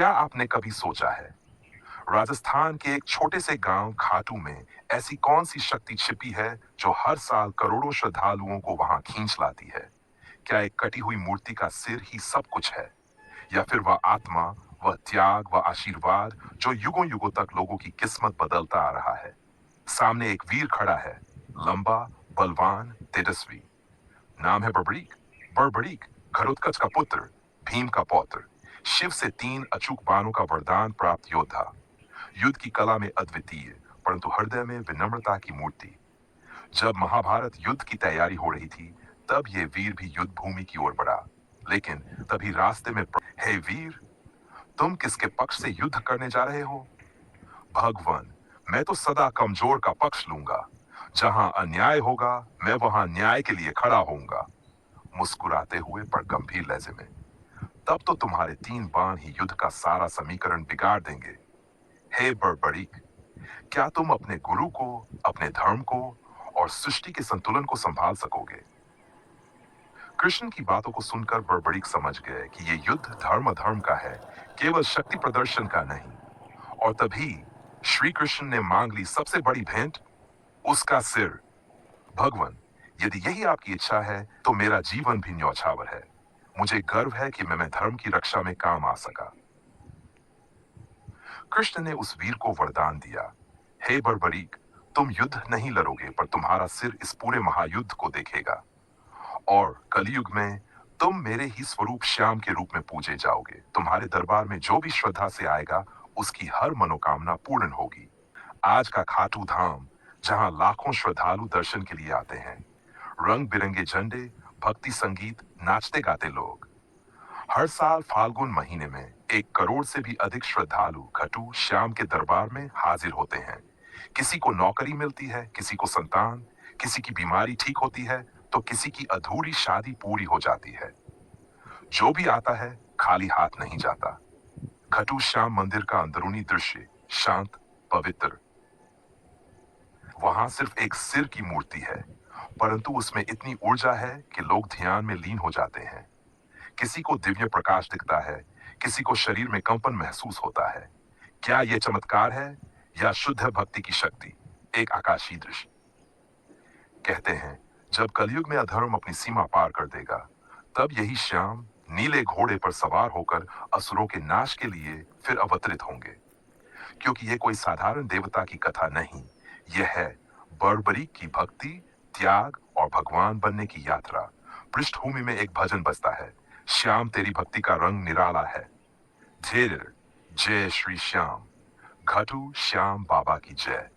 क्या आपने कभी सोचा है, राजस्थान के एक छोटे से गांव खाटू में ऐसी कौन सी शक्ति छिपी है जो हर साल करोड़ों श्रद्धालुओं को वहां खींच लाती है? क्या एक कटी हुई मूर्ति का सिर ही सब कुछ है, या फिर वह आत्मा, वह त्याग, वह आशीर्वाद जो युगों युगों तक लोगों की किस्मत बदलता आ रहा है? सामने एक वीर खड़ा है, लंबा, बलवान, तेजस्वी। नाम है बड़बड़ीक। बड़बड़ीक घटोत्कच का पुत्र, भीम का पौत्र, शिव से 3 अचूक बाणों का वरदान प्राप्त योद्धा, युद्ध की कला में अद्वितीय, परंतु हृदय में विनम्रता की मूर्ति। जब महाभारत युद्ध की तैयारी हो रही थी, तब ये वीर भी युद्ध भूमि की ओर बढ़ा। लेकिन तभी रास्ते में हे वीर, तुम किसके पक्ष से युद्ध करने जा रहे हो? भगवान, मैं तो सदा कमजोर का पक्ष लूंगा। जहां अन्याय होगा, मैं वहां न्याय के लिए खड़ा होऊंगा। मुस्कुराते हुए पर गंभीर लहजे में। तब तो तुम्हारे 3 बाण ही युद्ध का सारा समीकरण बिगाड़ देंगे। हे बड़बड़ीक, क्या तुम अपने गुरु को, अपने धर्म को और सृष्टि के संतुलन को संभाल सकोगे? कृष्ण की बातों को सुनकर बड़बड़ीक समझ गए कि ये युद्ध धर्म अधर्म का है, केवल शक्ति प्रदर्शन का नहीं। और तभी श्री कृष्ण ने मांग ली सबसे बड़ी भेंट, उसका सिर। भगवान, यदि यही आपकी इच्छा है तो मेरा जीवन भी न्यौछावर है। मुझे गर्व है कि मैं धर्म की रक्षा में काम आ सका। कृष्ण ने उस वीर को वरदान दिया, हे बड़बड़ीक, तुम युद्ध नहीं लड़ोगे, पर तुम्हारा सिर इस पूरे महायुद्ध को देखेगा। और कलयुग में तुम मेरे ही स्वरूप श्याम के रूप में पूजे जाओगे। तुम्हारे दरबार में जो भी श्रद्धा से आएगा, उसकी हर मनोकामना पूर्ण होगी। आज का खाटू धाम, जहां लाखों श्रद्धालु दर्शन के लिए आते हैं, रंग बिरंगे झंडे, भक्ति संगीत, नाचते गाते लोग। हर साल फाल्गुन महीने में 1 करोड़ से भी अधिक श्रद्धालु खटू श्याम के दरबार में हाजिर होते हैं। किसी को नौकरी मिलती है, किसी को संतान, किसी की बीमारी ठीक होती है, तो किसी की अधूरी शादी पूरी हो जाती है। जो भी आता है, खाली हाथ नहीं जाता। खटू श्याम मंदिर का अंदरूनी दृश्य शांत, पवित्र। वहां सिर्फ एक सिर की मूर्ति है, परंतु उसमें इतनी ऊर्जा है कि लोग ध्यान में लीन हो जाते हैं। किसी को दिव्य प्रकाश दिखता है, किसी को शरीर में कंपन महसूस होता है। क्या यह चमत्कार है या शुद्ध है भक्ति की शक्ति? एक आकाशीय दृश्य। कहते हैं, जब कलयुग में अधर्म अपनी सीमा पार कर देगा, तब यही श्याम नीले घोड़े पर सवार होकर असुरों के नाश के लिए फिर अवतरित होंगे। क्योंकि यह कोई साधारण देवता की कथा नहीं, यह है बड़बड़ीक की भक्ति, त्याग और भगवान बनने की यात्रा। पृष्ठभूमि में एक भजन बजता है, श्याम तेरी भक्ति का रंग निराला है। धीर, जय श्री श्याम, घटू श्याम बाबा की जय।